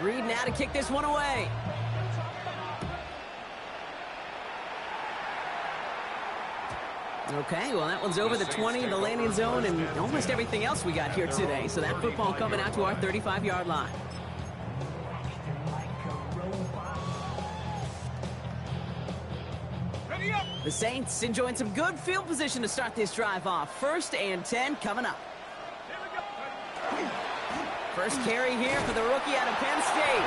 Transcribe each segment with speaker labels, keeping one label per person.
Speaker 1: Reed now to kick this one away. Okay, well, that one's over the 20 in the landing zone and almost everything else we got here today. So that football coming out to our 35-yard line. The Saints enjoying some good field position to start this drive off. 1st and 10 coming up. First carry here for the rookie out of Penn State.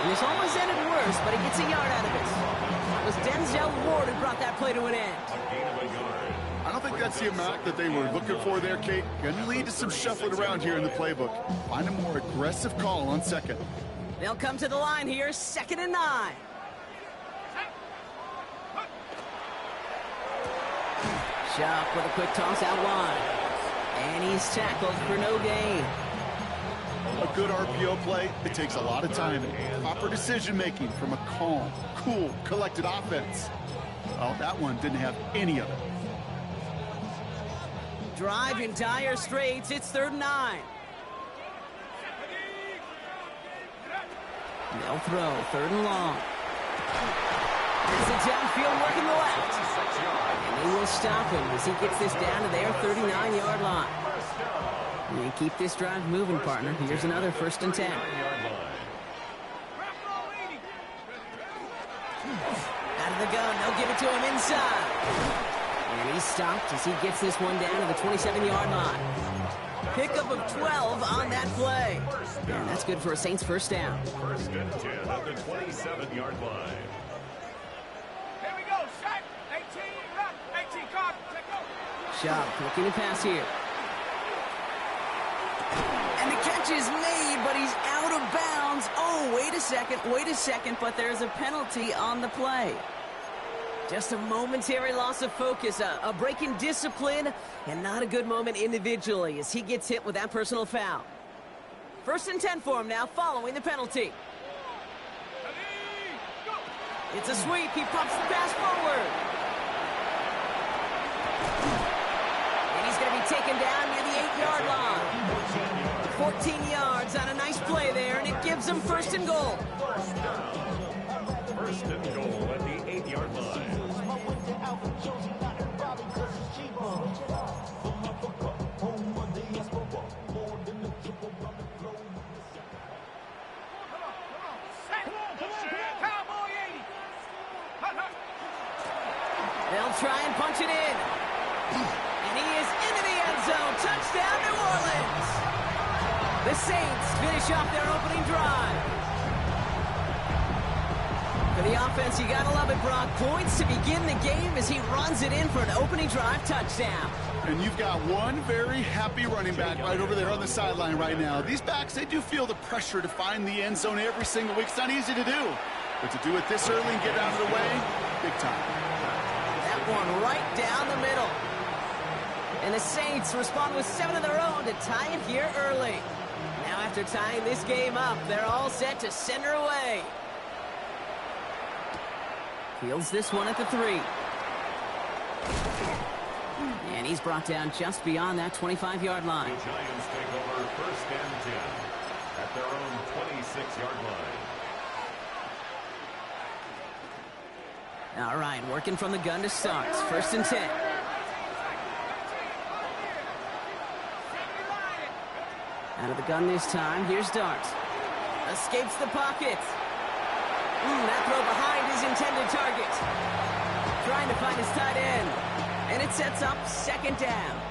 Speaker 1: And this almost ended worse, but he gets a yard out of it. It was Denzel Ward who brought that play to an end.
Speaker 2: I don't think that's the amount that they were looking for there, Kate. Going to lead to some shuffling around here in the playbook. Find a more aggressive call on 2nd.
Speaker 1: They'll come to the line here, 2nd and 9. Shuck with a quick toss out wide. And he's tackled for no gain.
Speaker 2: A good RPO play, it takes a lot of time and proper decision-making from a calm, cool, collected offense. Well, that one didn't have any of it.
Speaker 1: Drive in dire straits. It's 3rd and 9. They'll throw 3rd and long. There's a downfield working the left. And they will stop him as he gets this down to their 39-yard line. You keep this drive moving, partner. Here's another 1st and 10. Out of the gun, they'll give it to him inside. And he's stopped as he gets this one down to the 27-yard line. Pickup of 12 on that play. And that's good for a Saints 1st down.
Speaker 3: 1st and 10 at the 27-yard line.
Speaker 4: Here we go, set, 18, run, 18, cop, take go.
Speaker 1: Sharp looking to pass here. And the catch is made, but he's out of bounds. Oh, wait a second, but there's a penalty on the play. Just a momentary loss of focus, a break in discipline, and not a good moment individually as he gets hit with that personal foul. 1st and 10 for him now following the penalty. It's a sweep. He pumps the pass forward. And he's going to be taken down near the 8-yard line. 14 yards on a nice play there, and it gives him 1st and goal.
Speaker 3: 1st and goal at the 8-yard line.
Speaker 1: They'll try and punch it in. And he is into the end zone. Touchdown, New Orleans. The Saints finish off their opening drive. For the offense, you gotta love it, Brock. Points to begin the game as he runs it in for an opening drive touchdown.
Speaker 2: And you've got one very happy running back right over there on the sideline right now. These backs, they do feel the pressure to find the end zone every single week. It's not easy to do. But to do it this early and get out of the way, big time.
Speaker 1: That one right down the middle. And the Saints respond with 7 of their own to tie it here early. Now after tying this game up, they're all set to send her away. Fields this one at the 3. And he's brought down just beyond that 25-yard line.
Speaker 3: The Giants take over 1st and 10 at their own 26-yard line.
Speaker 1: All right, working from the gun to start. 1st and 10. Out of the gun this time. Here's Dart. Escapes the pocket. That throw behind his intended target. Trying to find his tight end. And it sets up 2nd down.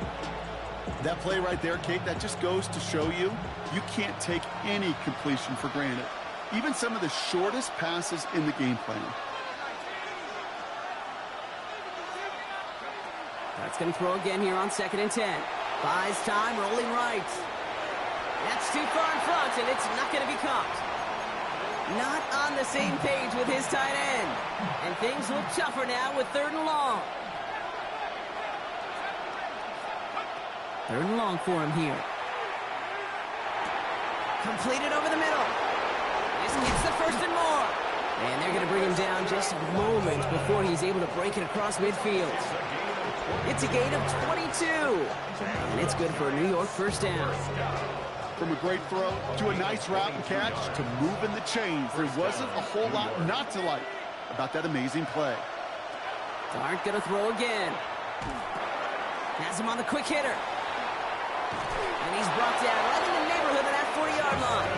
Speaker 2: That play right there, Kate, that just goes to show you, you can't take any completion for granted. Even some of the shortest passes in the game plan.
Speaker 1: Dart's going to throw again here on 2nd and 10. Buys time, rolling right. That's too far in front, and it's not going to be caught. Not on the same page with his tight end. And things look tougher now with 3rd and long. 3rd and long for him here. Completed over the middle. This gets the 1st and more. And they're going to bring him down just a moment before he's able to break it across midfield. It's a gain of 22. And it's good for a New York 1st down.
Speaker 2: From a great throw to a nice route and catch to moving the chains, there wasn't a whole lot not to like about that amazing play.
Speaker 1: Dart gonna throw again. Has him on the quick hitter. And he's brought down right in the neighborhood of that 40-yard line.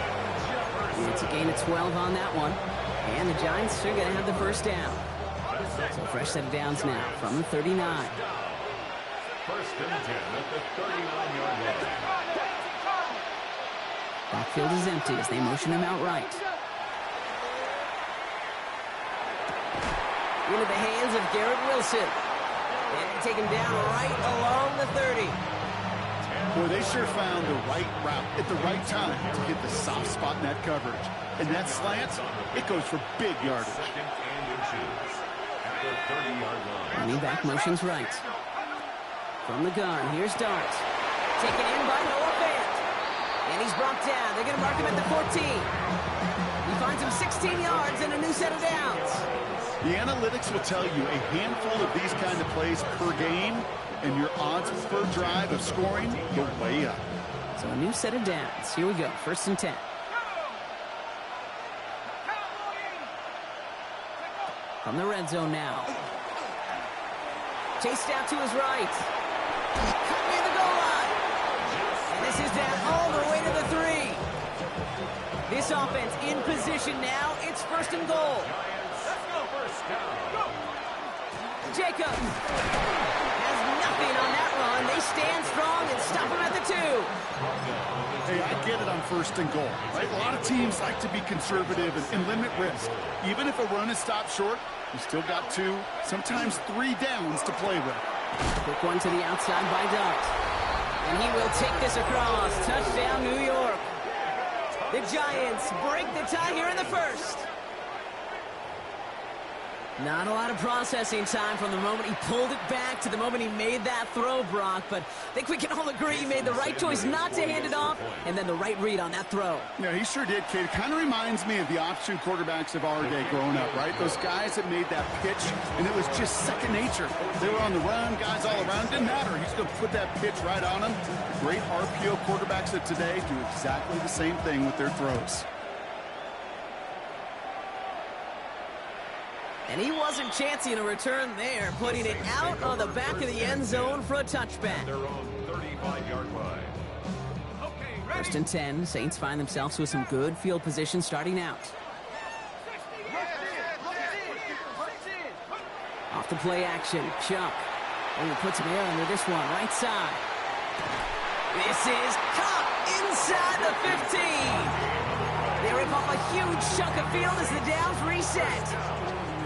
Speaker 1: It's a gain of 12 on that one. And the Giants are going to have the first down. So fresh set of downs now from the 39.
Speaker 3: First and 10 at the 39-yard line.
Speaker 1: Backfield is empty as they motion him out right. Into the hands of Garrett Wilson. And they take him down right along the 30.
Speaker 2: Boy, they sure found the right route at the right time to hit the soft spot in that coverage. And that slant, it goes for big yardage.
Speaker 3: Second and inches at the 30-yard line.
Speaker 1: Running back motions right. From the gun, here's Dart. Taken in by Noah Fant. And he's brought down. They're going to mark him at the 14. He finds him 16 yards and a new set of downs.
Speaker 2: The analytics will tell you a handful of these kind of plays per game, and your odds per drive of scoring go way up.
Speaker 1: So a new set of downs. Here we go. First and 10. From the red zone now. Chased out to his right. Cut near the goal line. And this is down all the way to the 3. This offense in position now. It's first and goal. Jacob has nothing on that run. They stand strong and stop him at the 2.
Speaker 2: Hey, I get it on first and goal, right? A lot of teams like to be conservative and limit risk. Even if a run is stopped short, you still got 2, sometimes 3 downs to play with.
Speaker 1: Quick one to the outside by Dart. And he will take this across. Touchdown, New York. The Giants break the tie here in the first. Not a lot of processing time from the moment he pulled it back to the moment he made that throw, Brock. But I think we can all agree he made the right choice not to hand it off, and then the right read on that throw.
Speaker 2: Yeah, he sure did, kid. Kind of reminds me of the option quarterbacks of our day growing up, right? Those guys that made that pitch, and it was just second nature. They were on the run, guys all around. Didn't matter. He's going to put that pitch right on him. Great RPO quarterbacks of today do exactly the same thing with their throws.
Speaker 1: And he wasn't chancing a return there, putting it out on the back of the end zone for a touchback.
Speaker 3: Their own 35-yard line.
Speaker 1: First and 10, Saints find themselves with some good field position starting out. Off the play action, Chuck. And he puts him in under this one, right side. This is caught inside the 15. They rip off a huge chunk of field as the downs reset.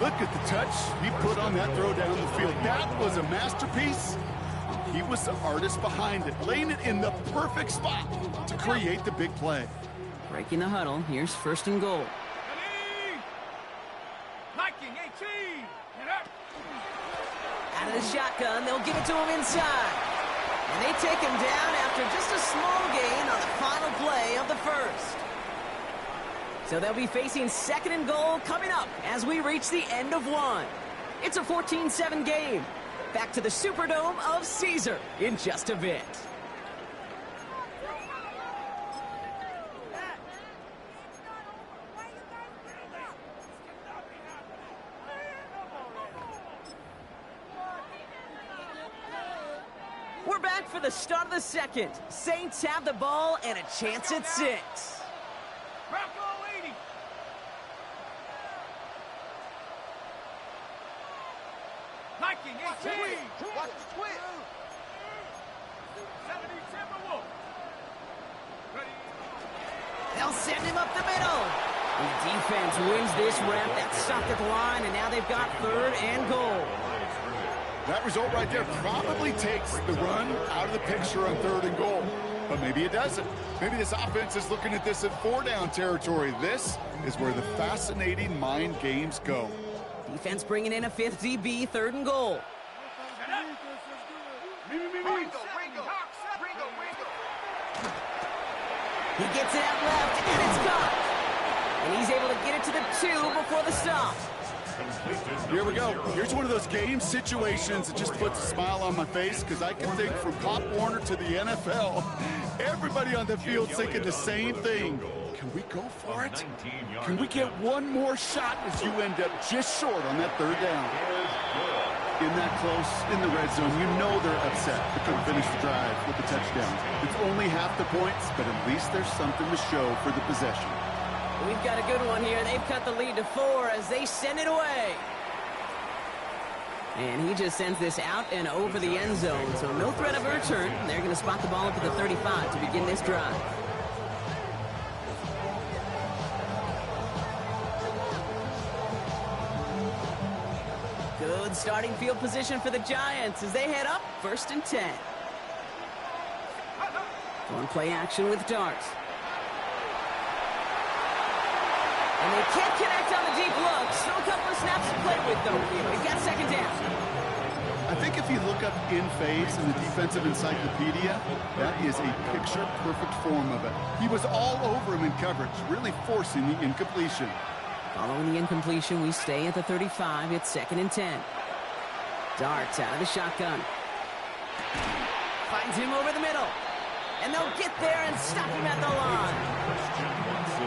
Speaker 2: Look at the touch he put on that throw down the field. That was a masterpiece. He was the artist behind it, laying it in the perfect spot to create the big play.
Speaker 1: Breaking the huddle, here's first and goal. Out of the shotgun, they'll give it to him inside. And they take him down after just a small gain on the final play of the first. So they'll be facing second and goal coming up as we reach the end of one. It's a 14-7 game. Back to the Superdome of Caesar in just a bit. We're back for the start of the second. Saints have the ball and a chance at 6.
Speaker 4: Watch the twist.
Speaker 1: They'll send him up the middle. And the defense wins this rep. That's stopped at the line, and now they've got third and goal.
Speaker 2: That result right there probably takes the run out of the picture on third and goal. But maybe it doesn't. Maybe this offense is looking at this at 4-down territory. This is where the fascinating mind games go.
Speaker 1: Defense bringing in a 5th DB, third and goal. He gets it out left, and it's caught. And he's able to get it to the 2 before the stop.
Speaker 2: Here we go. Here's one of those game situations that just puts a smile on my face because I can think from Pop Warner to the NFL, Everybody on the field thinking the same thing. Can we go for it? Can we get one more shot as you end up just short on that third down? In that close, in the red zone, you know they're upset. They couldn't finish the drive with the touchdown. It's only half the points, but at least there's something to show for the possession.
Speaker 1: We've got a good one here. They've cut the lead to 4 as they send it away. And he just sends this out and over the end zone, so no threat of a return. They're going to spot the ball up at the 35 to begin this drive. Good starting field position for the Giants as they head up 1st and 10. Going play action with Dart. And they can't connect on the deep look. Still a couple of snaps to play with, though. They've got 2nd down.
Speaker 2: I think if you look up in phase in the defensive encyclopedia, that is a picture-perfect form of it. He was all over him in coverage, really forcing the incompletion.
Speaker 1: Following the incompletion, we stay at the 35. It's 2nd and 10. Darts out of the shotgun. Finds him over the middle. And they'll get there and stop him at the line.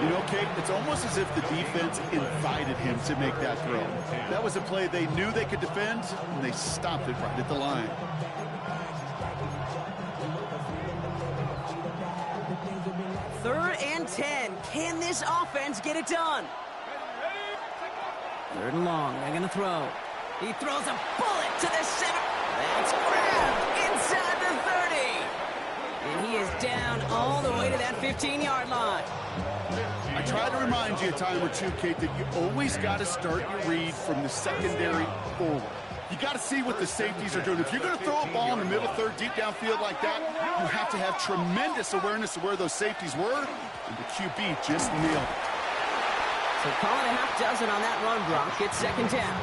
Speaker 2: You know, Kate, it's almost as if the defense invited him to make that throw. That was a play they knew they could defend, and they stopped it right at the line.
Speaker 1: Third and 10. Can this offense get it done? 3rd and long. They're going to throw. He throws a bullet to the center. That's grabbed inside the 30. And he is down all the way to that 15-yard line.
Speaker 2: I try to remind you a time or two, Kate, that you always got to start your read from the secondary forward. You got to see what the safeties are doing. If you're going to throw a ball in the middle third, deep downfield like that, you have to have tremendous awareness of where those safeties were, and the QB just nailed it.
Speaker 1: So call it a half dozen on that run, Brock. It's 2nd down.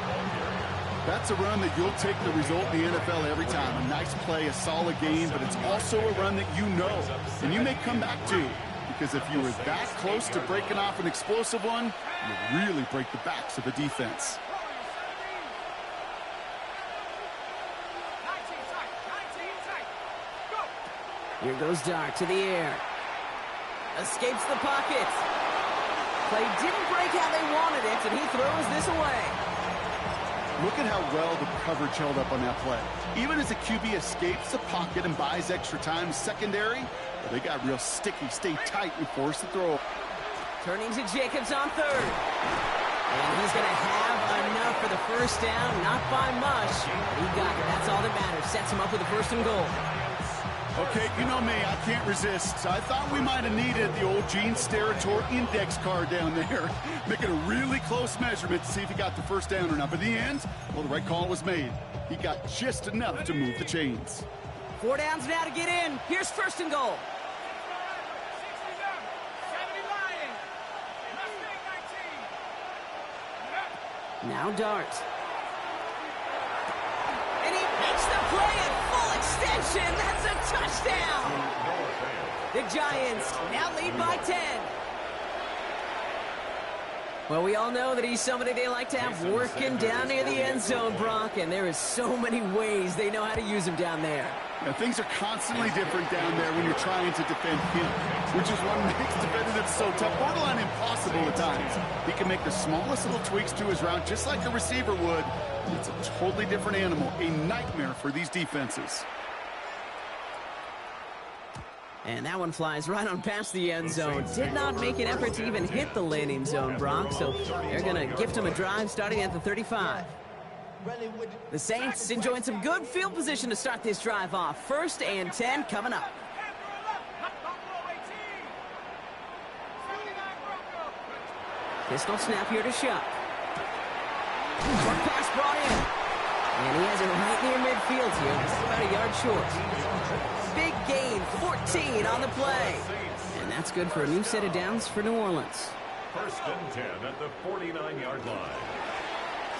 Speaker 2: That's a run that you'll take the result in the NFL every time. A nice play, a solid game, but it's also a run that you know, and you may come back to. Because if you were that close to breaking off an explosive one, you really break the backs of a defense.
Speaker 1: Here goes Dart to the air. Escapes the pocket. Play didn't break how they wanted it, and he throws this away.
Speaker 2: Look at how well the coverage held up on that play. Even as the QB escapes the pocket and buys extra time secondary, they got real sticky, stay tight, and force the throw.
Speaker 1: Turning to Jacobs on 3rd. And he's going to have enough for the 1st down, not by much. But he got it. That's all that matters. Sets him up with a 1st and goal.
Speaker 2: Okay, you know me, I can't resist. I thought we might have needed the old Gene Steratore index card down there. Making a really close measurement to see if he got the 1st down or not. But in the end, well, the right call was made. He got just enough to move the chains.
Speaker 1: 4 downs now to get in. Here's 1st and goal. Now Dart. And he makes the play at full extension. That's a touchdown. The Giants now lead by 10. Well, we all know that he's somebody they like to have working down near the end zone, Brock, and there is so many ways they know how to use him down there.
Speaker 2: Now, things are constantly different down there when you're trying to defend him, which is what makes defending him so tough, borderline impossible at times. He can make the smallest little tweaks to his route just like a receiver would. It's a totally different animal, a nightmare for these defenses.
Speaker 1: And that one flies right on past the end zone. Did not make an effort to even hit the landing zone, Brock, so they're going to gift him a drive starting at the 35. The Saints enjoying some good field position to start this drive off. 1st and 10 coming up. Pistol snap here to Shuck. Short pass brought in. And he has it right near midfield here. This is about a yard short. Big gain, 14 on the play. And that's good for a new set of downs for New Orleans.
Speaker 3: 1st and 10 at the 49-yard line.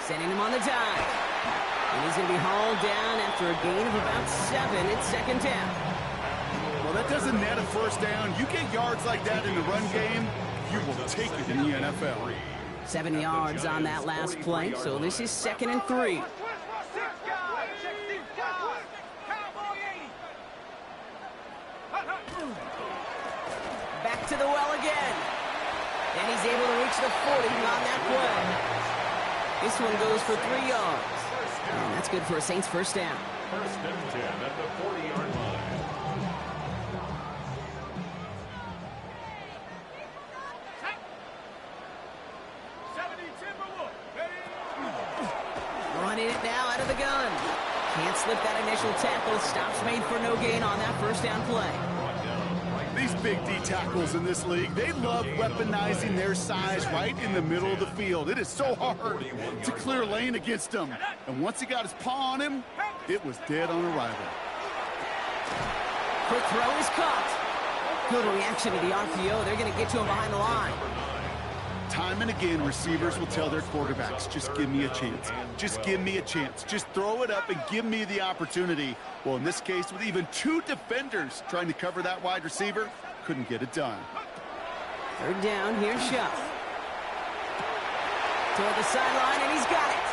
Speaker 1: Sending him on the dive. And he's going to be hauled down after a gain of about 7. It's 2nd down.
Speaker 2: Well, that doesn't net a 1st down. You get yards like that in the run game, you will take it in the NFL.
Speaker 1: 7 yards on that last play, so this is 2nd and 3. back to the well again. And he's able to reach the 40 on that play. This one goes for 3 yards. And that's good for a Saints first down.
Speaker 3: First and 10 at the 40-yard line.
Speaker 1: Running it now out of the gun. Can't slip that initial tackle. Stops made for no gain on that first down play.
Speaker 2: These big D tackles in this league, they love weaponizing their size right in the middle of the field. It is so hard to clear lane against them. And once he got his paw on him, it was dead on arrival.
Speaker 1: Quick throw is caught. Good reaction to the RPO. They're going to get to him behind the line.
Speaker 2: Time and again, receivers will tell their quarterbacks, just give me a chance. Just give me a chance. Just throw it up and give me the opportunity. Well, in this case, with even 2 defenders trying to cover that wide receiver, couldn't get it done.
Speaker 1: Third down, here's Shuff. Toward the sideline, and he's got it.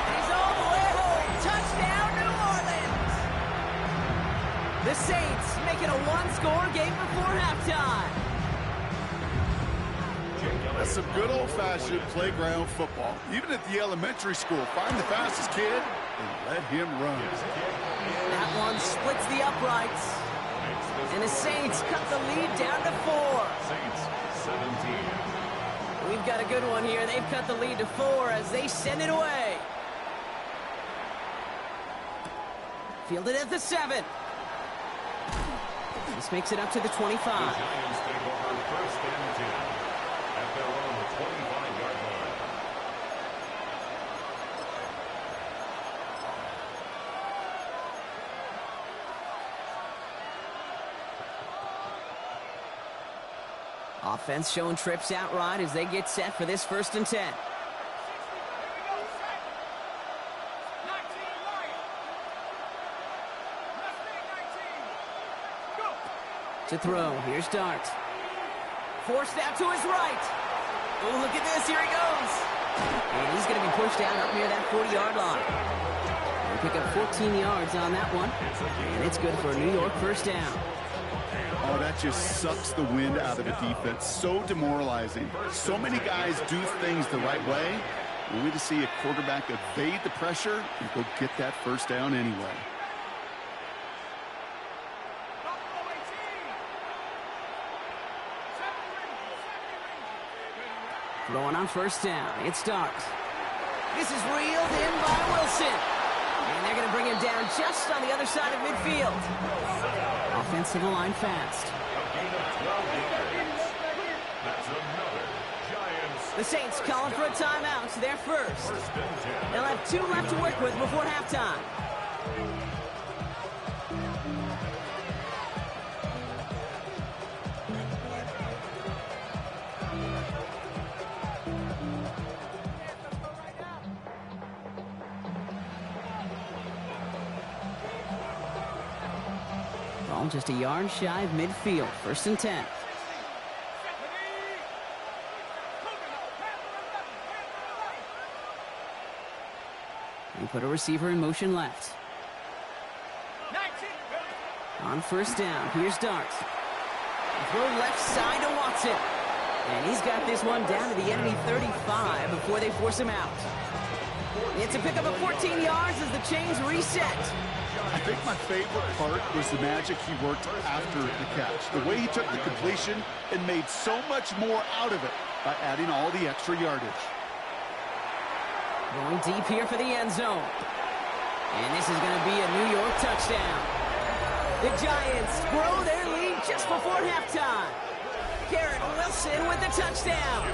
Speaker 1: And he's all the way home. Touchdown, New Orleans. The Saints make it a 1-score game before halftime.
Speaker 2: That's some good old-fashioned playground football. Even at the elementary school, find the fastest kid and let him run.
Speaker 1: That one splits the uprights. And the Saints cut the lead down to 4.
Speaker 3: Saints 17.
Speaker 1: We've got a good one here. They've cut the lead to 4 as they send it away. Fielded at the 7. This makes it up to the 25.
Speaker 3: The Giants take over first and 10 at their own 25-yard line.
Speaker 1: Offense showing trips out right as they get set for this first and 10. To throw, here's Dart. Forced out to his right. Oh, look at this, here he goes. And he's going to be pushed down up near that 40-yard line. They pick up 14 yards on that one. And it's good for a New York first down.
Speaker 2: Oh, that just sucks the wind out of a defense. So demoralizing. So many guys do things the right way, only to see a quarterback evade the pressure and go get that first down anyway.
Speaker 1: Throwing on first down. It starts. This is reeled in by Wilson. And they're going to bring him down just on the other side of midfield. Offensive line fast. The Saints calling for a timeout. They're first. They'll have 2 left to work with before halftime. Ball just a yard shy of midfield. First and 10. And put a receiver in motion left. On first down, here's Dart. Throw left side to Watson. And he's got this one down to the enemy 35 before they force him out. It's a pickup of 14 yards as the chains reset.
Speaker 2: I think my favorite part was the magic he worked after the catch. The way he took the completion and made so much more out of it by adding all the extra yardage.
Speaker 1: Going deep here for the end zone. And this is going to be a New York touchdown. The Giants grow their lead just before halftime. Garrett Wilson with the touchdown.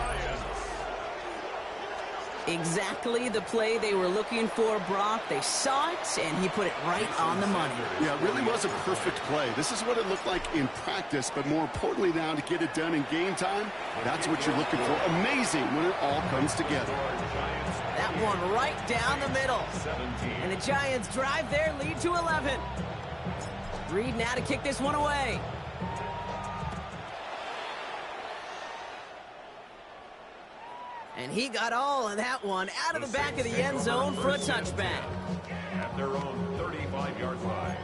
Speaker 1: Exactly the play they were looking for, Brock. They saw it, and he put it right on the money.
Speaker 2: Yeah, it really was a perfect play. This is what it looked like in practice, but more importantly now to get it done in game time, that's what you're looking for. Amazing when it all comes together.
Speaker 1: That one right down the middle. And the Giants drive their lead to 11. Reed now to kick this one away. And he got all of that one out of the back of the end zone for a touchback.
Speaker 3: At their own 35-yard line.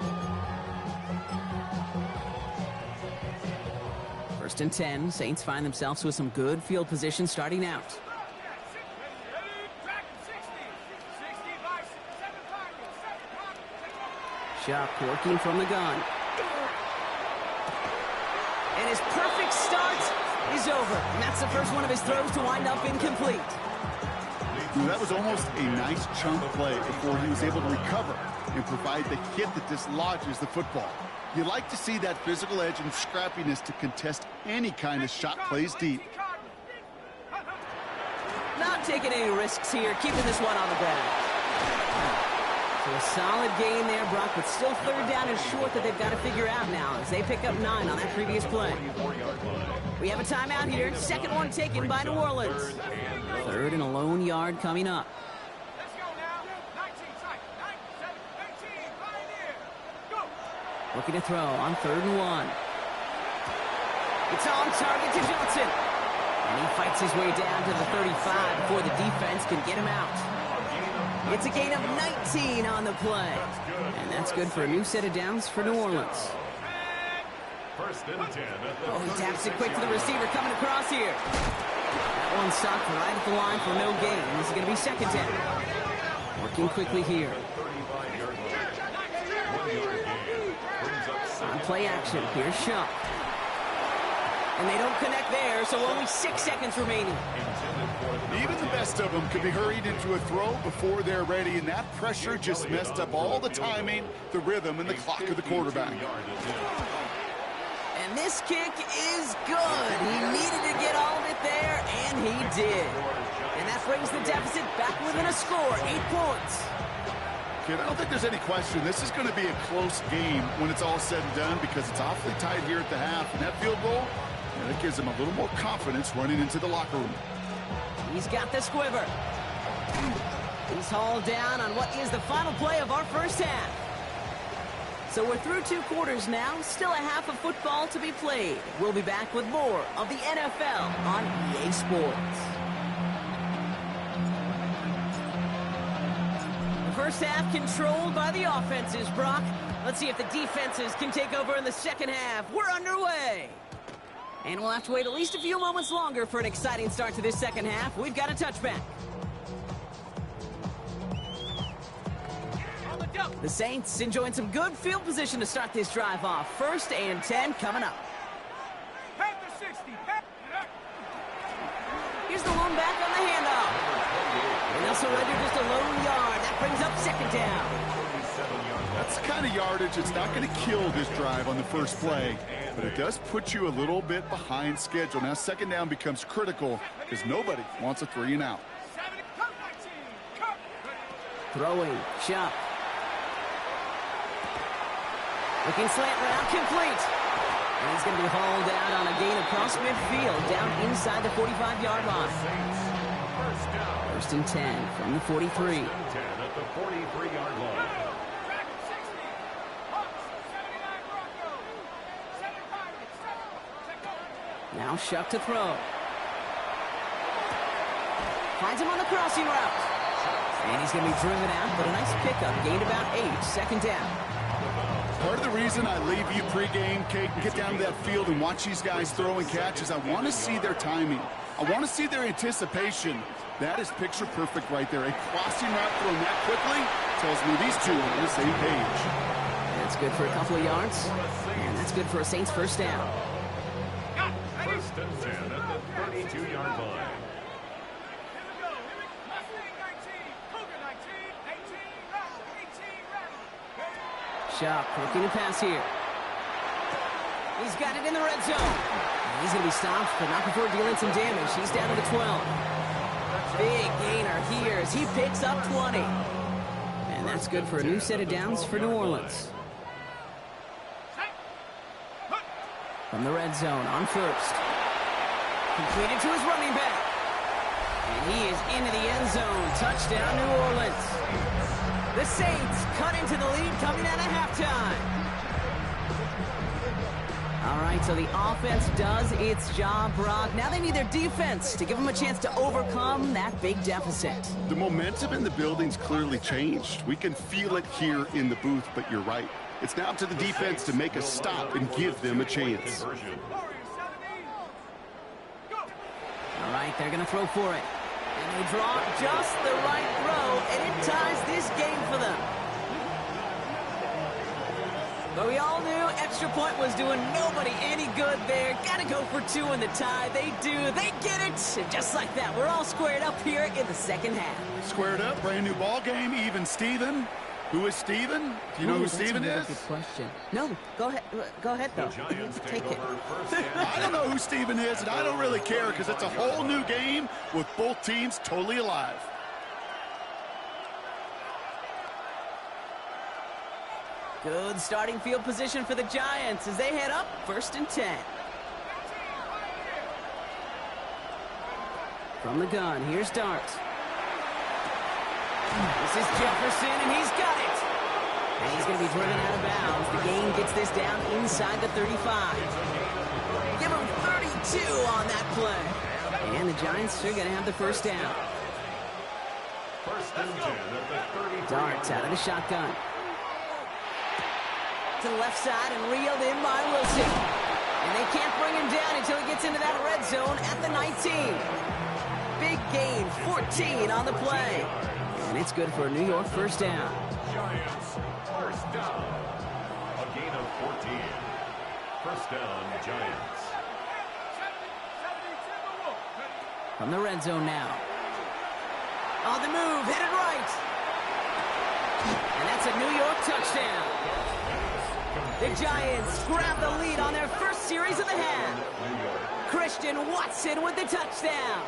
Speaker 1: First and 10. Saints find themselves with some good field position starting out. Shuck working from the gun. And his perfect start is over. And that's the first one of his throws to wind up incomplete.
Speaker 2: That was almost a nice chunk play before he was able to recover and provide the hit that dislodges the football. You like to see that physical edge and scrappiness to contest any kind of shot plays deep.
Speaker 1: Not taking any risks here, keeping this one on the ground. So a solid gain there, Brock, but still third down and short that they've got to figure out now as they pick up 9 on that previous play. We have a timeout here. Second one taken by New Orleans. Third and a lone yard coming up.
Speaker 4: Let's go now. 19, tight. 9, 7, 18, Pioneer. Go.
Speaker 1: Looking to throw on 3rd and 1. It's on target to Johnson. And he fights his way down to the 35 before the defense can get him out. It's a gain of 19 on the play. And that's good for a new set of downs for New Orleans.
Speaker 3: First and 10 at the
Speaker 1: Oh, he taps it quick to the receiver coming across here. That one stopped right at the line for no gain. This is going to be second down. Working quickly here.
Speaker 3: 35-yard line. 1 yard gain. Brings up
Speaker 1: On
Speaker 3: second.
Speaker 1: play action, here's Shuck. And they don't connect there, so only 6 seconds remaining.
Speaker 2: Even the best of them could be hurried into a throw before they're ready, and that pressure just messed up all the timing, the rhythm, and the clock of the quarterback.
Speaker 1: And this kick is good. He needed to get all of it there, and he did. And that brings the deficit back within a score, 8 points.
Speaker 2: Kid, I don't think there's any question. This is going to be a close game when it's all said and done because it's awfully tight here at the half. And that field goal, that gives him a little more confidence running into the locker room.
Speaker 1: He's got the squiver. He's hauled down on what is the final play of our first half. So we're through 2 quarters now. Still a half of football to be played. We'll be back with more of the NFL on EA Sports. The first half controlled by the offenses, Brock. Let's see if the defenses can take over in the second half. We're underway. And we'll have to wait at least a few moments longer for an exciting start to this second half. We've got a touchback. The Saints enjoying some good field position to start this drive off. First and 10 coming up.
Speaker 4: Panther 60.
Speaker 1: Here's the lone back on the handoff. And they'll surrender just a lone yard. That brings up second down.
Speaker 2: That's the kind of yardage that's not going to kill this drive on the first play, but it does put you a little bit behind schedule. Now second down becomes critical because nobody wants a 3 and out.
Speaker 4: 70, come 19, come.
Speaker 1: Throwing, Shuck. Looking slant route, complete. And he's going to be hauled out on a gain across midfield, down inside the 45-yard line. First and 10 from the 43.
Speaker 3: 10 at the 43-yard line.
Speaker 4: Dragon 60. Hawks 79 Broncos. 75, 7. Take over.
Speaker 1: Now Shuck to throw. Finds him on the crossing route. And he's going to be driven out, but a nice pickup. Gained about 8, second down.
Speaker 2: Part of the reason I leave you pregame, Kate, get down to that field and watch these guys throw and catch is I want to see their timing. I want to see their anticipation. That is picture perfect right there. A crossing route thrown that quickly tells me these two are on the same page.
Speaker 1: That's good for a couple of yards. And that's good for a Saints first down.
Speaker 3: First and 10 at the 32-yard line.
Speaker 4: Here we go. Mustang 19, Cougar 19, 18, Rattle, 18, Rattle.
Speaker 1: Shuck looking to pass here. He's got it in the red zone. He's going to be stopped, but not before dealing some damage. He's down to the 12. Big gainer here as he picks up 20. And that's good for a new set of downs for New Orleans. From the red zone on first. Completed to his running back. And he is into the end zone. Touchdown, New Orleans. The Saints cut into the lead coming out of halftime. All right, so the offense does its job, Brock. Now they need their defense to give them a chance to overcome that big deficit.
Speaker 2: The momentum in the building's clearly changed. We can feel it here in the booth, but you're right. It's now up to the defense to make a stop and give them a chance.
Speaker 3: Conversion.
Speaker 4: Warriors 70,
Speaker 1: right, they're going to throw for it. And they draw just the right throw, and it ties this game for them. But we all knew extra point was doing nobody any good there. Got to go for two in the tie. They do. They get it. And just like that, we're all squared up here in the second half.
Speaker 2: Squared up, brand new ball game, even Steven. Who is Steven? Do you know who Steven is?
Speaker 1: Good question. No, go ahead. Go ahead, though. Take it.
Speaker 2: I don't know who Steven is, and I don't really care because it's a whole new game with both teams totally alive.
Speaker 1: Good starting field position for the Giants as they head up 1st and 10. From the gun, here's Dart. This is Jefferson, and he's got it. And he's going to be driven out of bounds. The game gets this down inside the 35. Give him 32 on that play. And the Giants are going to have the first down.
Speaker 3: 1st and 10 at the 33.
Speaker 1: Darts out of the shotgun. To the left side and reeled in by Wilson. And they can't bring him down until he gets into that red zone at the 19. Big gain, 14 on the play. And it's good for a New York first down.
Speaker 3: Giants, first down. A gain of 14. First down, Giants.
Speaker 1: From the red zone now. On the move, headed right. And that's a New York touchdown. The Giants grab the lead on their first series of the half. Christian Watson with the touchdown.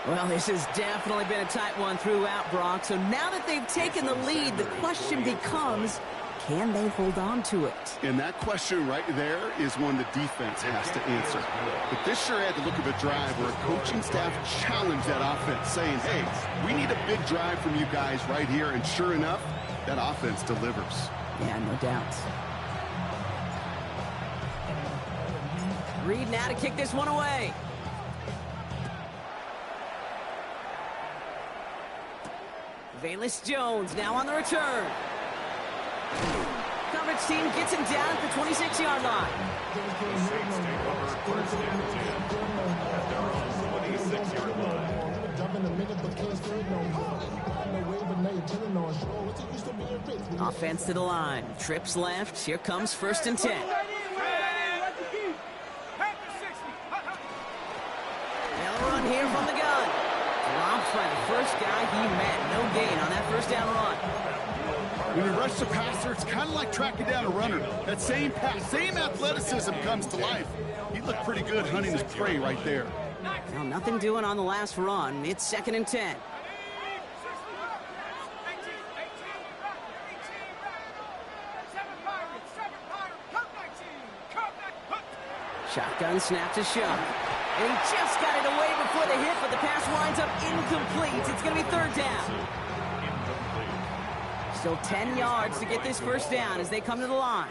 Speaker 1: Well, this has definitely been a tight one throughout, Brock. So now that they've taken the lead, the question becomes, can they hold on to it?
Speaker 2: And that question right there is one the defense has to answer. But this sure had the look of a drive where a coaching staff challenged that offense, saying, hey, we need a big drive from you guys right here. And sure enough, that offense delivers.
Speaker 1: Yeah, no doubt. Reed now to kick this one away. Velus Jones now on the return. Coverage team gets him down at the 26-yard line.
Speaker 3: The Saints take over 1st and 10 at their own 26-yard line.
Speaker 1: Offense to the line. Trips left. Here comes 1st and 10. They'll run here from the gun. Dropped by the first guy he met. No gain on that first down run.
Speaker 2: When you rush the passer, it's kind of like tracking down a runner. That same pass, same athleticism comes to life. He looked pretty good hunting his prey right there.
Speaker 1: Well, nothing doing on the last run. It's 2nd and 10. Shotgun snap to Shuck. And he just got it away before the hit, but the pass winds up incomplete. It's going to be 3rd down. Still 10 yards to get this first down as they come to the line.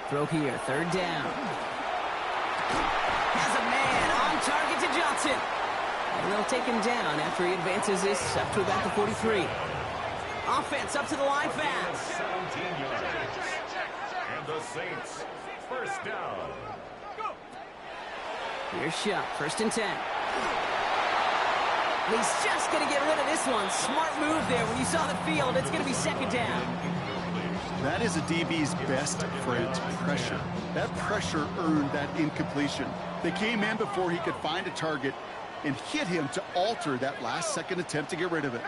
Speaker 1: Throw here, 3rd down. Has a man on target to Johnson. And they'll take him down after he advances this up to about the 43. Offense up to the line fast.
Speaker 3: 17 yards. And the Saints, first down.
Speaker 1: Here's Shuck, 1st and 10. He's just going to get rid of this one. Smart move there. When you saw the field, it's going to be 2nd down.
Speaker 2: That is a DB's best friend, pressure. That pressure earned that incompletion. They came in before he could find a target and hit him to alter that last-second attempt to get rid of it.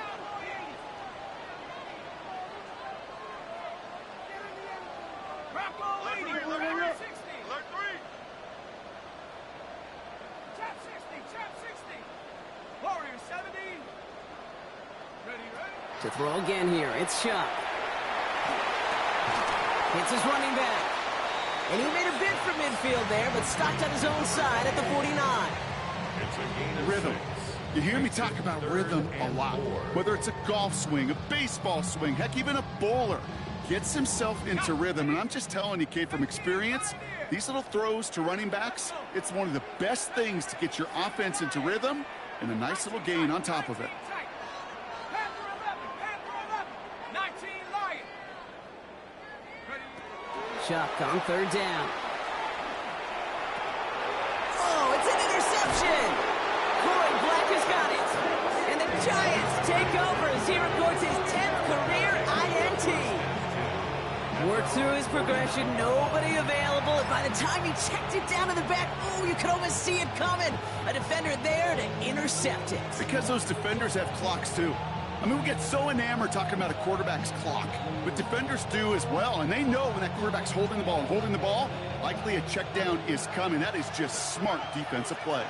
Speaker 1: To throw again here, it's Shuck. Hits his running back. And he made a bid for midfield there, but stopped on his own side at the 49.
Speaker 3: It's a gain of
Speaker 2: Rhythm.
Speaker 3: 6.
Speaker 2: You hear me talk about rhythm a lot. Whether it's a golf swing, a baseball swing, heck, even a bowler gets himself into rhythm. And I'm just telling you, kid, from experience, these little throws to running backs, it's one of the best things to get your offense into rhythm and a nice little gain on top of it.
Speaker 1: Shuck on 3rd down. interception. Corey Black has got it. And the Giants take over as he records his 10th career INT. Worked through his progression, nobody available, and by the time he checked it down to the back, oh, you could almost see it coming. A defender there to intercept it.
Speaker 2: Because those defenders have clocks, too. I mean, we get so enamored talking about a quarterback's clock, but defenders do as well, and they know when that quarterback's holding the ball and holding the ball, likely a check down is coming. That is just smart defensive play.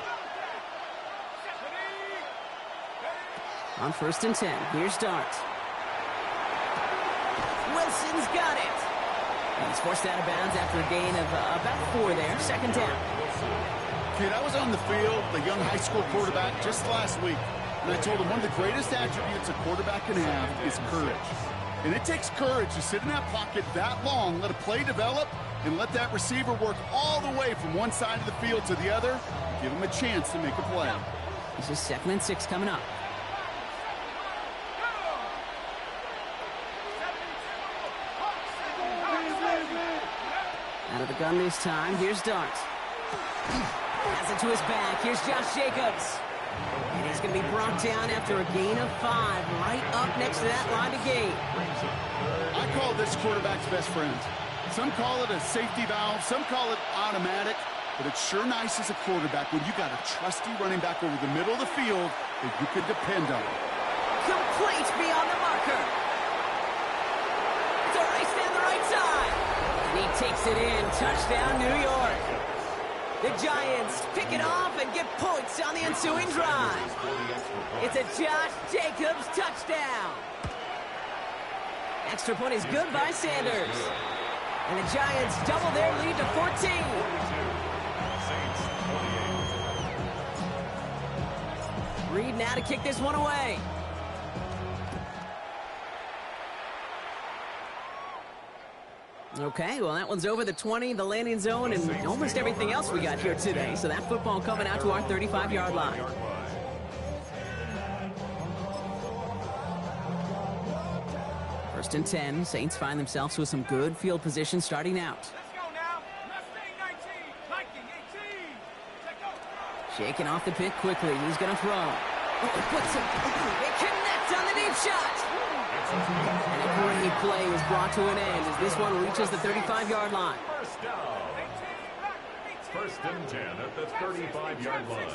Speaker 1: On 1st and 10, here's Dart. Wilson's got it. And he's forced out of bounds after a gain of about 4 there. 2nd down.
Speaker 2: Kid, I was on the field, the young high school quarterback, just last week, and I told him one of the greatest attributes a quarterback can have is courage. And it takes courage to sit in that pocket that long, let a play develop, and let that receiver work all the way from one side of the field to the other, and give him a chance to make a play.
Speaker 1: This is 2nd and 6 coming up. Out of the gun this time. Here's Dart. Has it to his back. Here's Josh Jacobs. And he's going to be brought down after a gain of 5, right up next to that line of gain.
Speaker 2: I call this quarterback's best friend. Some call it a safety valve, some call it automatic, but it's sure nice as a quarterback when you got a trusty running back over the middle of the field that you can depend on.
Speaker 1: Complete beyond the marker. It's a race down the right side. And he takes it in. Touchdown, New York. The Giants pick it off and get points on the ensuing drive. It's a Josh Jacobs touchdown. Extra point is good by Sanders. And the Giants double their lead to 14. Reed now to kick this one away. Okay, well, that one's over the 20, the landing zone, and almost everything else we got here today. So that football coming out to our 35-yard line. First and 10, Saints find themselves with some good field position starting out.
Speaker 4: Let's go now. Mustang 19, Viking 18. Let's go.
Speaker 1: Shaking off the pick quickly. He's going to throw. Oh, it puts him. They connect on the deep shot. And a great play is brought to an end as this one reaches the 35-yard line.
Speaker 3: First down. 1st and 10 at the 35-yard line.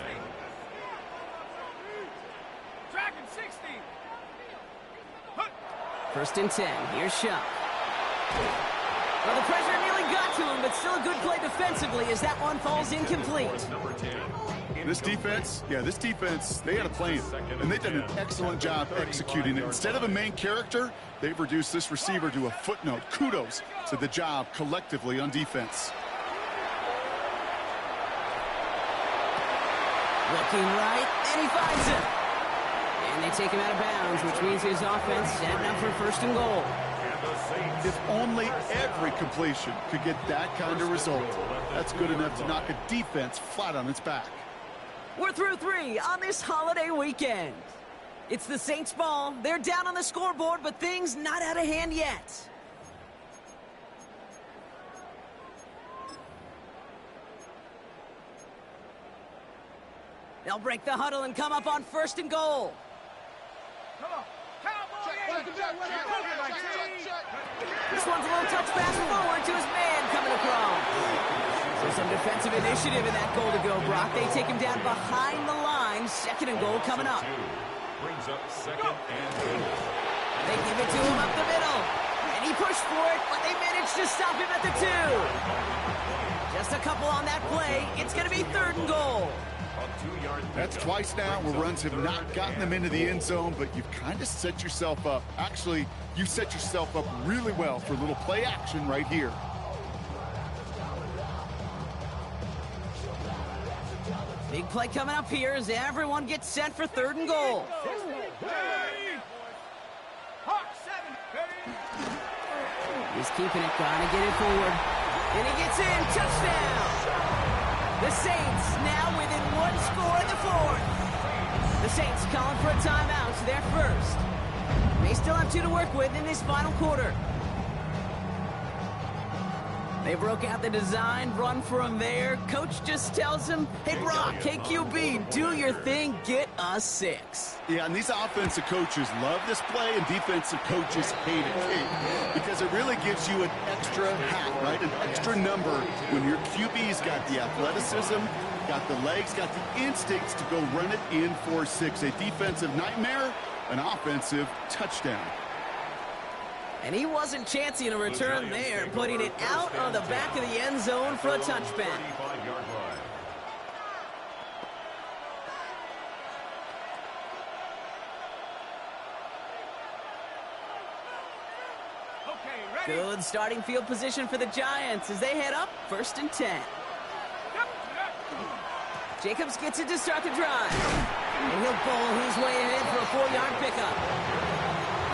Speaker 4: Dragon 60.
Speaker 1: 1st and 10. Here's Shuck. Well, the pressure nearly got to him, but still a good play defensively as that one falls incomplete.
Speaker 2: This defense, they had a plan, and they've done an excellent job executing it. Instead of a main character, they've reduced this receiver to a footnote. Kudos to the job collectively on defense.
Speaker 1: Looking right, and he finds him. And they take him out of bounds, which means his offense setting up for 1st and goal.
Speaker 2: If only every completion could get that kind of result, that's good enough to knock a defense flat on its back.
Speaker 1: We're through 3 on this holiday weekend. It's the Saints ball. They're down on the scoreboard, but things not out of hand yet. They'll break the huddle and come up on 1st and goal.
Speaker 4: Come on. Cowboy 8.
Speaker 1: This one's a little touch pass forward to his man coming across. So some defensive initiative in that goal to go, Brock. They take him down behind the line. 2nd and goal coming up.
Speaker 3: Brings up 2nd and goal.
Speaker 1: They give it to him up the middle. And he pushed for it, but they managed to stop him at the 2. Just a couple on that play. It's going to be 3rd and goal.
Speaker 2: That's twice now where runs have not gotten them into the end zone, but you've kind of set yourself up. Actually, you set yourself up really well for a little play action right here.
Speaker 1: Big play coming up here as everyone gets set for 3rd and goal. He's keeping it, trying to get it forward. And he gets in, touchdown! The Saints now within 1 score in the 4th. The Saints calling for a timeout, so they're first. They still have 2 to work with in this final quarter. They broke out the design, run from there. Coach just tells him, hey, Brock, hey, QB, do your thing, get a 6.
Speaker 2: Yeah, and these offensive coaches love this play, and defensive coaches hate it because it really gives you an extra hat, right? An extra number when your QB's got the athleticism, got the legs, got the instincts to go run it in for 6. A defensive nightmare, an offensive touchdown.
Speaker 1: And he wasn't chancing a return there, putting it out of the back of the end zone for a touchback. Good starting field position for the Giants as they head up 1st and 10. Jacobs gets it to start the drive. And he'll bowl his way ahead for a 4-yard pickup.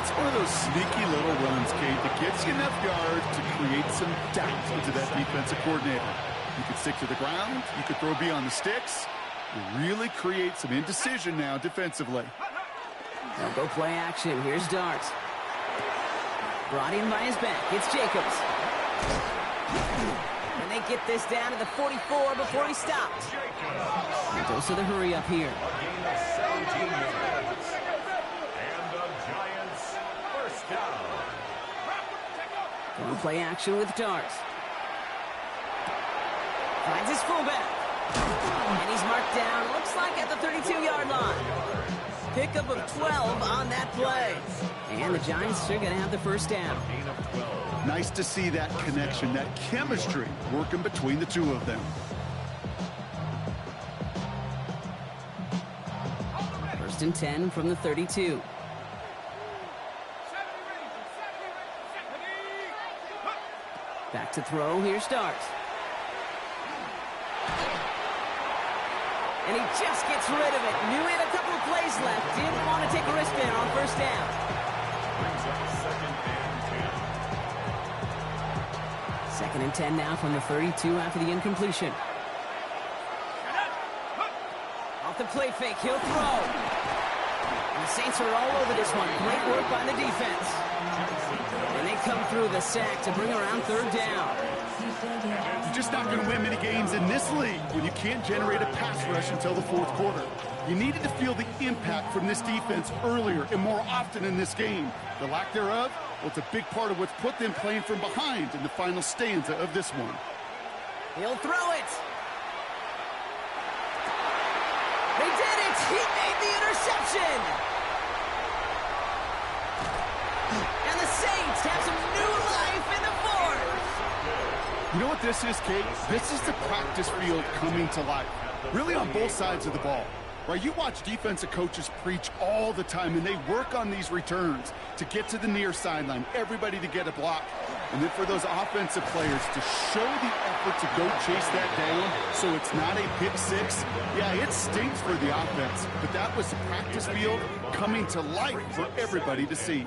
Speaker 2: It's one of those sneaky little runs, Kate, that gets you enough yards to create some doubt into that defensive coordinator. You could stick to the ground. You could throw beyond the sticks. You really create some indecision now defensively.
Speaker 1: They'll go play action. Here's Dart. Brought in by his back. It's Jacobs. And they get this down to the 44 before he stops. And goes to the hurry up here. Going play action with Dart. Finds his fullback. And he's marked down, looks like at the 32-yard line. Pickup of 12 on that play. And the Giants are going to have the first down.
Speaker 2: Nice to see that connection, that chemistry working between the two of them.
Speaker 1: 1st and 10 from the 32. Back to throw. Here's Dart. And he just gets rid of it. Knew he had a couple of plays left. Didn't want to take a risk there on 1st down. Second and 10 now from the 32 after the incompletion. Off the play fake. He'll throw. And the Saints are all over this one. Great work by the defense. And they come through the sack to bring around 3rd down.
Speaker 2: You're just not going to win many games in this league when you can't generate a pass rush until the 4th quarter. You needed to feel the impact from this defense earlier and more often in this game. The lack thereof, well, it's a big part of what's put them playing from behind in the final stanza of this one.
Speaker 1: He'll throw it. They did it. He made the interception. And the Saints have some new life in the 4th.
Speaker 2: You know what this is, Kate? This is the practice field coming to life. Really on both sides of the ball. Right, you watch defensive coaches preach all the time, and they work on these returns to get to the near sideline, everybody to get a block. And then for those offensive players to show the effort to go chase that down so it's not a pick 6. Yeah, it stinks for the offense, but that was the practice field coming to life for everybody to see.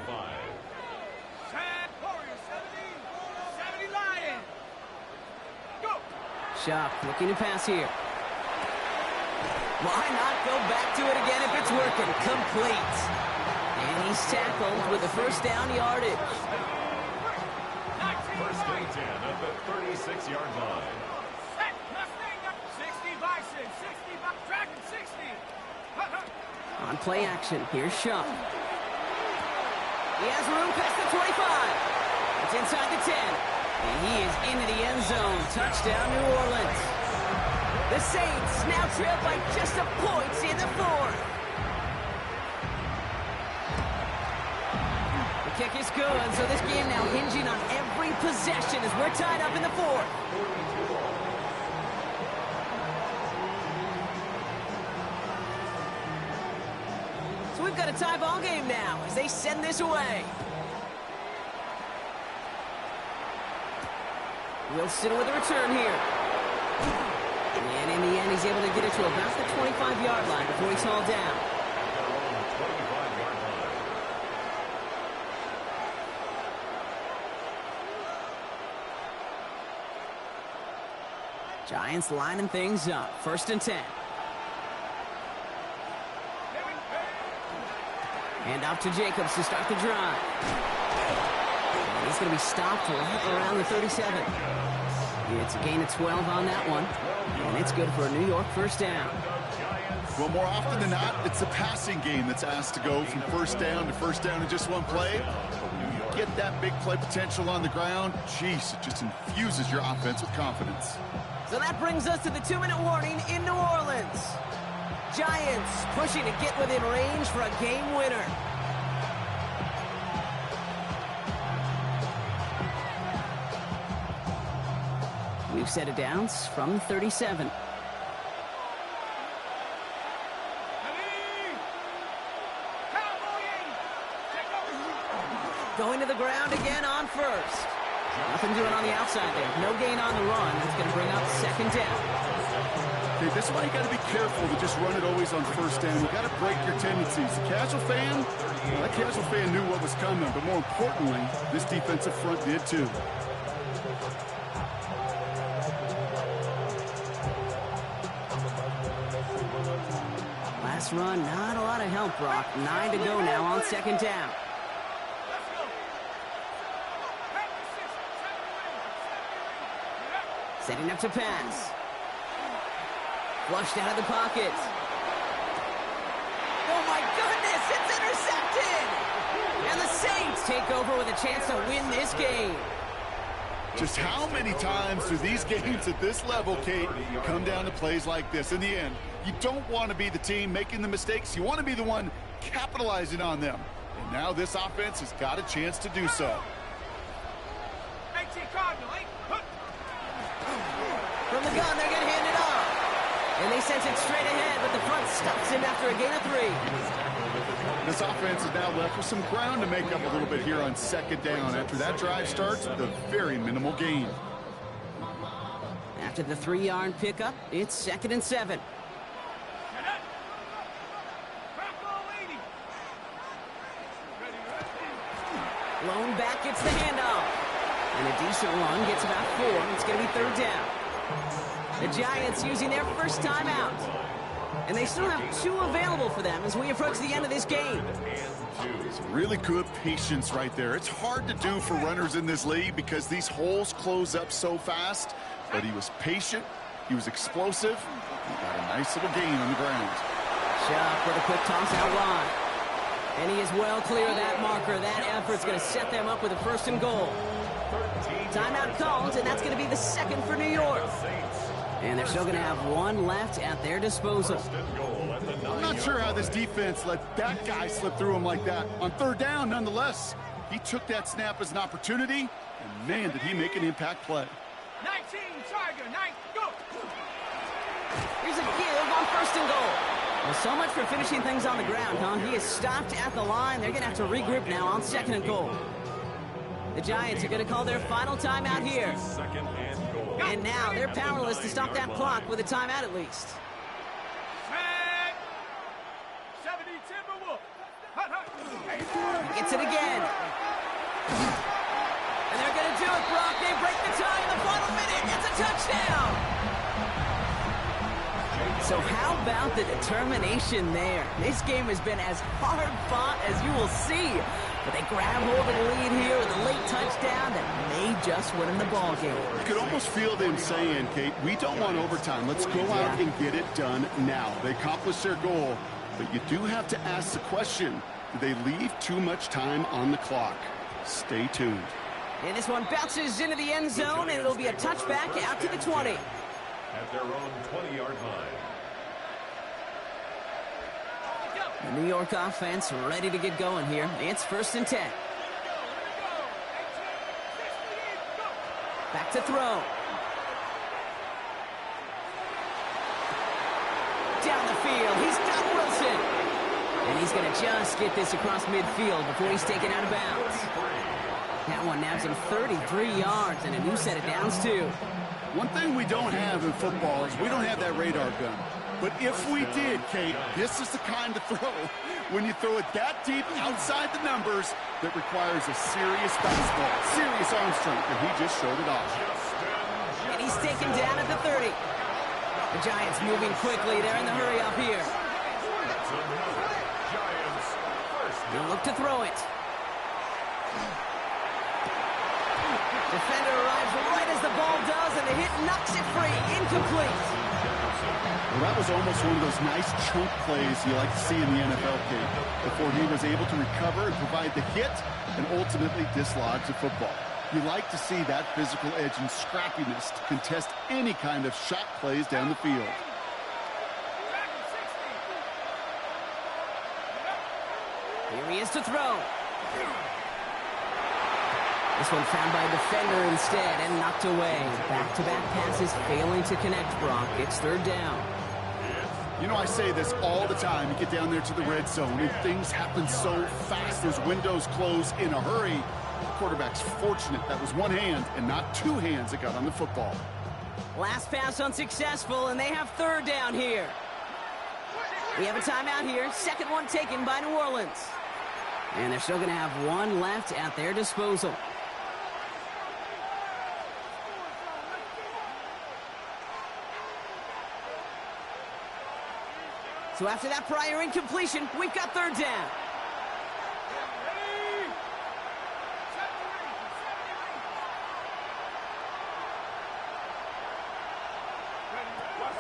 Speaker 1: Shock looking to pass here. Why not go back to it again if it's working? Complete. And he's tackled with the 1st down yardage.
Speaker 3: 1st and 10 at the 36-yard line.
Speaker 4: 60 Bison, 60 Dragon, 60.
Speaker 1: On play action, here's Shock. He has room past the 25. It's inside the 10. And he is into the end zone. Touchdown, New Orleans. The Saints now trail by just a point in the 4th. The kick is good, so this game now hinging on every possession as we're tied up in the 4th. So we've got a tie ball game now as they send this away. Wilson with a return here. And in the end, he's able to get it to about the 25-yard line before he's hauled down. Giants lining things up. 1st and 10. Hand off to Jacobs to start the drive. And he's going to be stopped right around the 37. It's a gain of 12 on that one, and it's good for a New York first down.
Speaker 2: Well, more often than not, it's the passing game that's asked to go from first down in just one play. But when you get that big play potential on the ground, geez, it just infuses your offense with confidence.
Speaker 1: So that brings us to the 2-minute warning in New Orleans. Giants pushing to get within range for a game winner. We've set it down from 37. Going to the ground again on first. Nothing doing on the outside there. No gain on the run. That's going to bring up second down.
Speaker 2: Okay, this is why you got to be careful to just run it always on first down. You got to break your tendencies. The casual fan, well, that casual fan knew what was coming, but more importantly, this defensive front did too.
Speaker 1: Last run, not a lot of help, Brock. 9 to go now on second down. Setting up to pass. Flushed out of the pocket. Oh my goodness, it's intercepted! And the Saints take over with a chance to win this game.
Speaker 2: Just how many times do these games at this level, Kate, come down to plays like this? In the end, you don't want to be the team making the mistakes. You want to be the one capitalizing on them. And now this offense has got a chance to do so.
Speaker 1: From the gun, they're going to hand it off. And they sent it straight ahead, but the front stops him after a gain of 3.
Speaker 2: This offense is now left with some ground to make up a little bit here on second down after that drive starts with a very minimal gain.
Speaker 1: After the 3-yard pickup, it's 2nd and 7. Lone back gets the handoff. And a decent run gets about 4. It's going to be 3rd down. The Giants using their first timeout. And they still have 2 available for them as we approach the end of this game.
Speaker 2: Some really good patience right there. It's hard to do for runners in this league because these holes close up so fast. But he was patient. He was explosive. He got a nice little gain on the ground.
Speaker 1: Shuck with a quick toss out wide. And he is well clear of that marker. That effort's going to set them up with a 1st and goal. Timeout called, and that's going to be the 2nd for New York. And they're still going to have 1 left at their disposal.
Speaker 2: I'm not sure how this defense let that guy slip through him like that. On 3rd down, nonetheless, he took that snap as an opportunity, and man, did he make an impact play.
Speaker 4: 19, Tiger, 9, go!
Speaker 1: Here's a give on 1st and goal. Well, so much for finishing things on the ground, huh? He is stopped at the line. They're going to have to regroup now on 2nd and goal. The Giants are going to call their final timeout here. And now they're powerless to stop that clock with a timeout at least.
Speaker 4: 70 Timberwolf.
Speaker 1: Gets it again. And they're going to do it, Brock. They break the tie in the final minute. It's a touchdown. So how about the determination there? This game has been as hard fought as you will see. But they grab hold of the lead here with a late touchdown that may just win them the ball game.
Speaker 2: You could almost feel them saying, Kate, we don't want overtime. Let's go out and get it done now. They accomplished their goal, but you do have to ask the question, do they leave too much time on the clock? Stay tuned.
Speaker 1: And this one bounces into the end zone, and it'll be a touchback out to the 20.
Speaker 3: At their own 20-yard line.
Speaker 1: The New York offense ready to get going here. It's 1st and 10. Back to throw. Down the field. He's got Wilson. And he's going to just get this across midfield before he's taken out of bounds. That one nabs him 33 yards and a new set of downs, too.
Speaker 2: One thing we don't have in football is we don't have that radar gun. But if we did, Kate, this is the kind of throw, when you throw it that deep outside the numbers, that requires a serious fastball, serious arm strength, and he just showed it off.
Speaker 1: And he's taken down at the 30. The Giants moving quickly. They're in the hurry up here. They'll look to throw it. Defender arrives right as the ball does, and the hit knocks it free. Incomplete.
Speaker 2: Well, that was almost one of those nice chunk plays you like to see in the NFL, Kate, before he was able to recover and provide the hit and ultimately dislodge the football. You like to see that physical edge and scrappiness to contest any kind of shot plays down the field.
Speaker 1: Here he is to throw. This one found by a defender instead and knocked away. Back-to-back passes failing to connect, Brock. It's third down.
Speaker 2: You know, I say this all the time. You get down there to the red zone, and things happen so fast. Those windows close in a hurry. The quarterback's fortunate that was one hand and not two hands that got on the football.
Speaker 1: Last pass unsuccessful, and they have third down here. We have a timeout here. Second one taken by New Orleans. And they're still going to have one left at their disposal. So after that prior incompletion, we've got third down.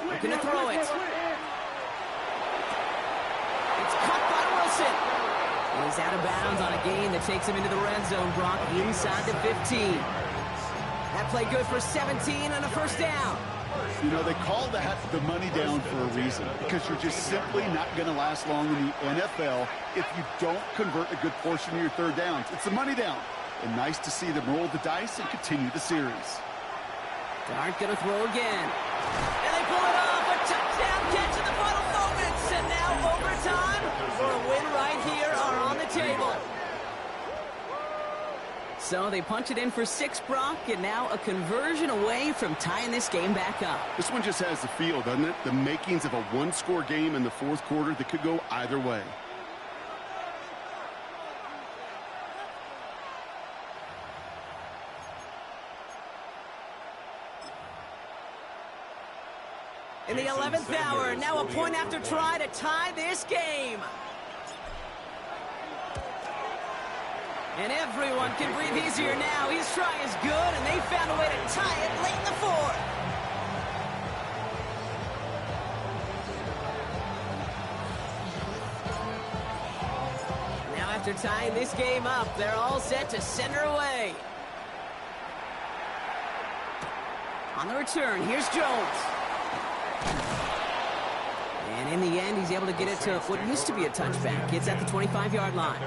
Speaker 1: Looking to throw it. It's caught by Wilson. And he's out of bounds on a gain that takes him into the red zone, Brock, inside the 15. That play good for 17 and a first down.
Speaker 2: You know, they call that the money down for a reason, because you're just simply not going to last long in the NFL if you don't convert a good portion of your third downs. It's the money down. And nice to see them roll the dice and continue the series.
Speaker 1: Dart going to throw again. And they pull it off. A touchdown catch in the final moments. And now overtime for a win right here are on the table. So they punch it in for 6, Brock, and now a conversion away from tying this game back up.
Speaker 2: This one just has the feel, doesn't it? The makings of a one-score game in the fourth quarter that could go either way.
Speaker 1: In the 11th hour, now a point after try to tie this game. And everyone can breathe easier now. His try is good, and they found a way to tie it late in the fourth. Now after tying this game up, they're all set to send her away. On the return, here's Jones. And in the end, he's able to get it to what used to be a touchback. It's at the 25-yard line.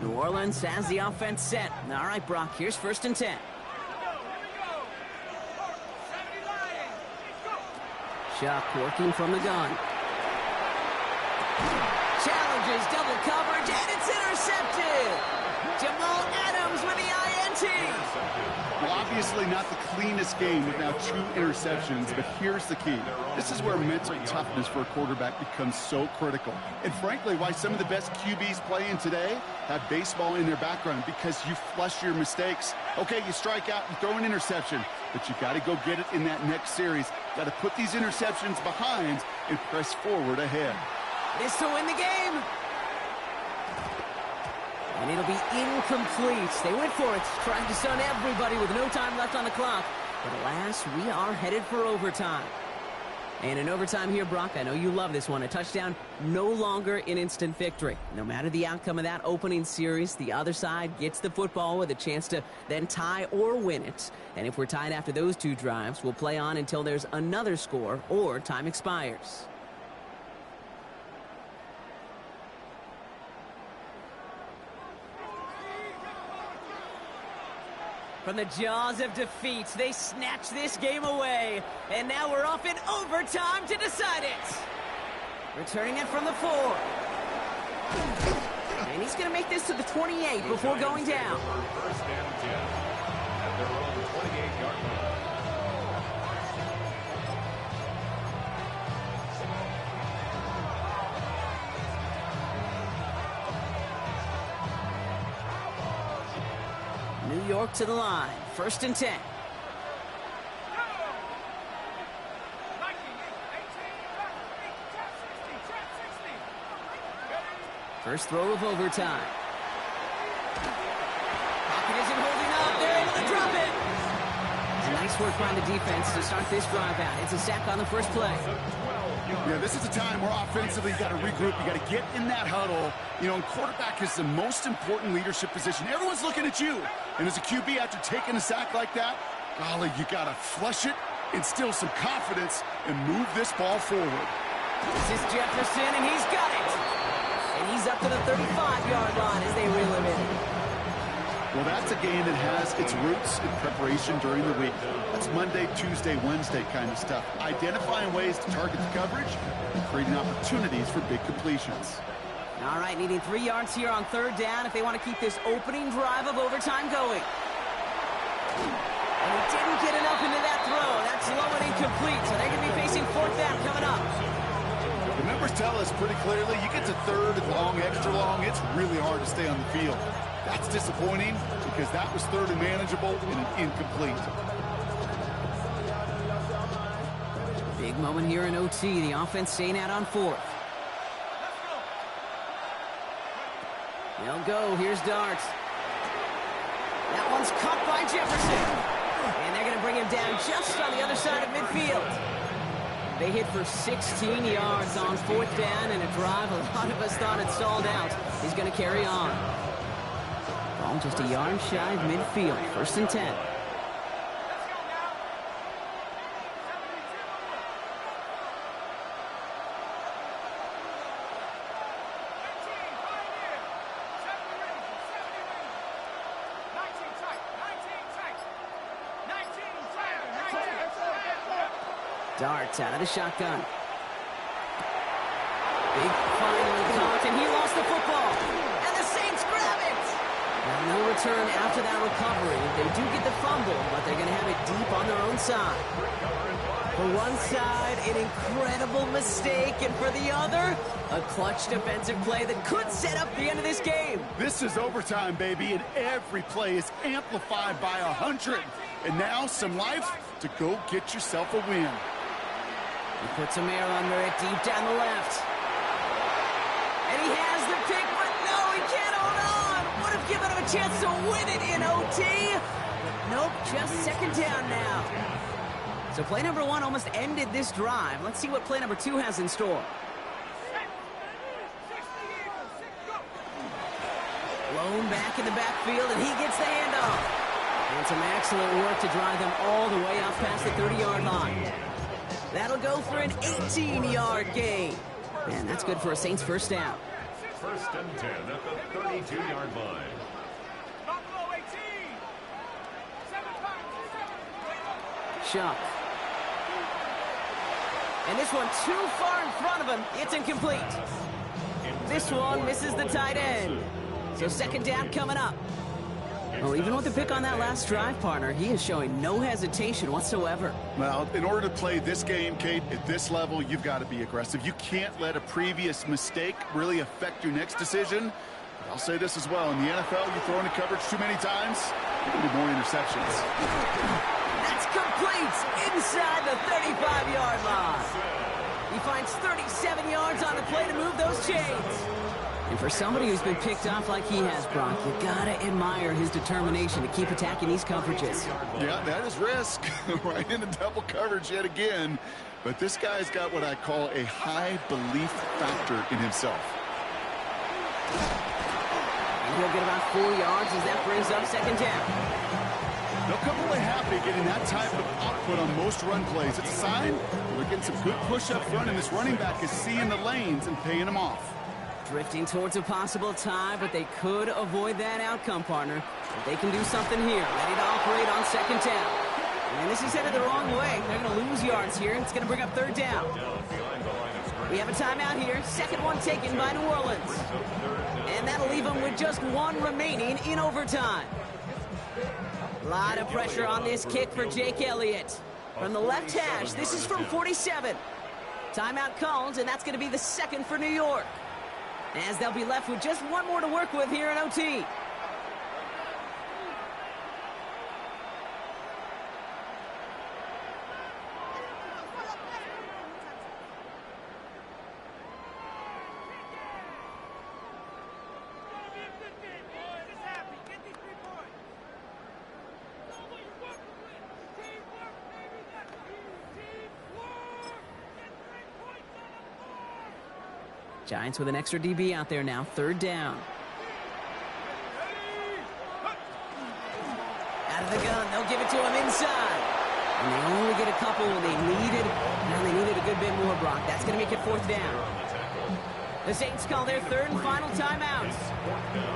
Speaker 1: New Orleans has the offense set. All right, Brock, here's 1st and 10. Chuck working from the gun. Challenges double coverage, and it's intercepted. Jamal Adams with the INT.
Speaker 2: Well, obviously not the cleanest game with now 2 interceptions, but here's the key. This is where mental toughness for a quarterback becomes so critical. And frankly, why some of the best QBs playing today have baseball in their background, because you flush your mistakes. Okay, you strike out and throw an interception, but you got to go get it in that next series. Got to put these interceptions behind and press forward ahead.
Speaker 1: This to win the game. And it'll be incomplete. They went for it, trying to stun everybody with no time left on the clock. But alas, we are headed for overtime. And in overtime here, Brock, I know you love this one. A touchdown, no longer an instant victory. No matter the outcome of that opening series, the other side gets the football with a chance to then tie or win it. And if we're tied after those 2 drives, we'll play on until there's another score or time expires. From the jaws of defeat, they snatch this game away. And now we're off in overtime to decide it. Returning it from the 4. And he's going to make this to the 28 before going down.
Speaker 3: First and 10 at their own 28-yard line.
Speaker 1: New York to the line. 1st and 10. First throw of overtime. Pocket isn't holding up. They're able to drop it. Nice work by the defense to start this drive out. It's a sack on the first play.
Speaker 2: Yeah, this is a time where offensively you got to regroup. You got to get in that huddle. You know, and quarterback is the most important leadership position. Everyone's looking at you. And as a QB, after taking a sack like that, golly, you got to flush it, instill some confidence, and move this ball forward.
Speaker 1: This is Jefferson, and he's got it. And he's up to the 35-yard line as they reel him in.
Speaker 2: Well, that's a game that has its roots in preparation during the week. That's Monday, Tuesday, Wednesday kind of stuff. Identifying ways to target the coverage and creating opportunities for big completions.
Speaker 1: All right, needing 3 yards here on third down if they want to keep this opening drive of overtime going. And he didn't get enough into that throw. That's low and incomplete, so they're going to be facing fourth down coming up.
Speaker 2: The numbers tell us pretty clearly, you get to third and long, extra long, it's really hard to stay on the field. That's disappointing because that was third and manageable and an incomplete.
Speaker 1: Big moment here in OT. The offense staying out on fourth. They'll go. Here's Dart. That one's caught by Jefferson. And they're going to bring him down just on the other side of midfield. They hit for 16 yards on fourth down and a drive a lot of us thought had stalled out. He's going to carry on. Ball just a yard shy of midfield. First and 10. Dart out of the shotgun. Big finally caught, and he lost the football. And the Saints grab it. Now, no return after that recovery. They do get the fumble, but they're going to have it deep on their own side. For one side, an incredible mistake, and for the other, a clutch defensive play that could set up the end of this game.
Speaker 2: This is overtime, baby, and every play is amplified by 100. And now some life to go get yourself a win.
Speaker 1: He puts a mirror under it deep down the left. And he has the pick, but no, he can't hold on. Would have given him a chance to win it in OT. Nope, just second down now. So play number 1 almost ended this drive. Let's see what play number 2 has in store. Blown back in the backfield, and he gets the handoff. And some excellent work to drive them all the way out past the 30-yard line. That'll go for an 18-yard gain. Man, that's good for a Saints first down.
Speaker 3: First and 10 at the 32-yard line.
Speaker 1: Shuck. And this one too far in front of him. It's incomplete. This one misses the tight end. So second down coming up. Oh, even with the pick on that last drive, partner, he is showing no hesitation whatsoever.
Speaker 2: Well, in order to play this game, Kate, at this level, you've got to be aggressive. You can't let a previous mistake really affect your next decision. But I'll say this as well. In the NFL, you throw into coverage too many times, you're going to be more interceptions.
Speaker 1: That's complete inside the 35-yard line. He finds 37 yards on the play to move those chains. And for somebody who's been picked off like he has, Brock, you gotta admire his determination to keep attacking these coverages.
Speaker 2: Yeah, that is risk. Right into double coverage yet again. But this guy's got what I call a high belief factor in himself.
Speaker 1: And he'll get about 4 yards as that brings up second down.
Speaker 2: They'll come away happy getting that type of output on most run plays. It's a sign they're getting some good push up front, and this running back is seeing the lanes and paying them off.
Speaker 1: Drifting towards a possible tie, but they could avoid that outcome, partner. If they can do something here, ready to operate on second down. And this is headed the wrong way. They're going to lose yards here. It's going to bring up third down. We have a timeout here. Second one taken by New Orleans. And that'll leave them with just 1 remaining in overtime. A lot of pressure on this kick for Jake Elliott. From the left hash, this is from 47. Timeout called, and that's going to be the second for New York, as they'll be left with just 1 more to work with here in OT. Giants with an extra DB out there now, 3rd down. Out of the gun, they'll give it to him inside. And they only get a couple when they needed a good bit more, Brock. That's going to make it 4th down. The Saints call their 3rd and final timeout,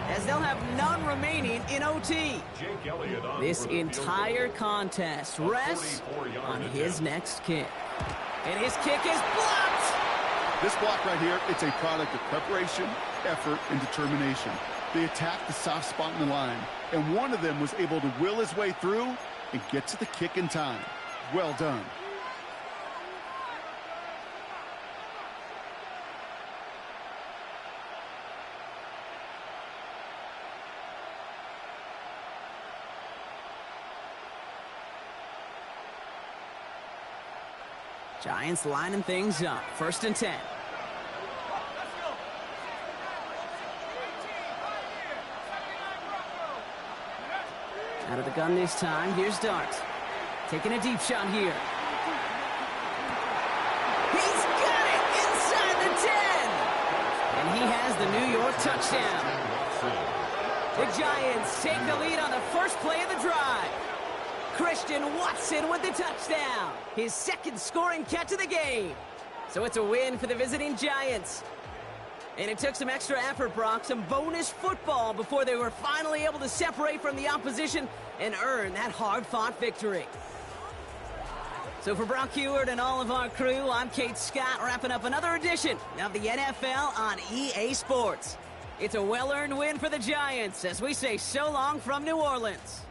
Speaker 1: as they'll have none remaining in OT. This entire contest rests on his next kick. And his kick is blocked!
Speaker 2: This block right here, it's a product of preparation, effort, and determination. They attacked the soft spot in the line, and one of them was able to will his way through and get to the kick in time. Well done.
Speaker 1: Giants lining things up. 1st and 10. Out of the gun this time. Here's Dart. Taking a deep shot here. He's got it inside the 10. And he has the New York touchdown. The Giants take the lead on the first play of the drive. Christian Watson with the touchdown. His 2nd scoring catch of the game. So it's a win for the visiting Giants. And it took some extra effort, Brock, some bonus football before they were finally able to separate from the opposition and earn that hard-fought victory. So for Brock Huard and all of our crew, I'm Kate Scott, wrapping up another edition of the NFL on EA Sports. It's a well-earned win for the Giants as we say so long from New Orleans.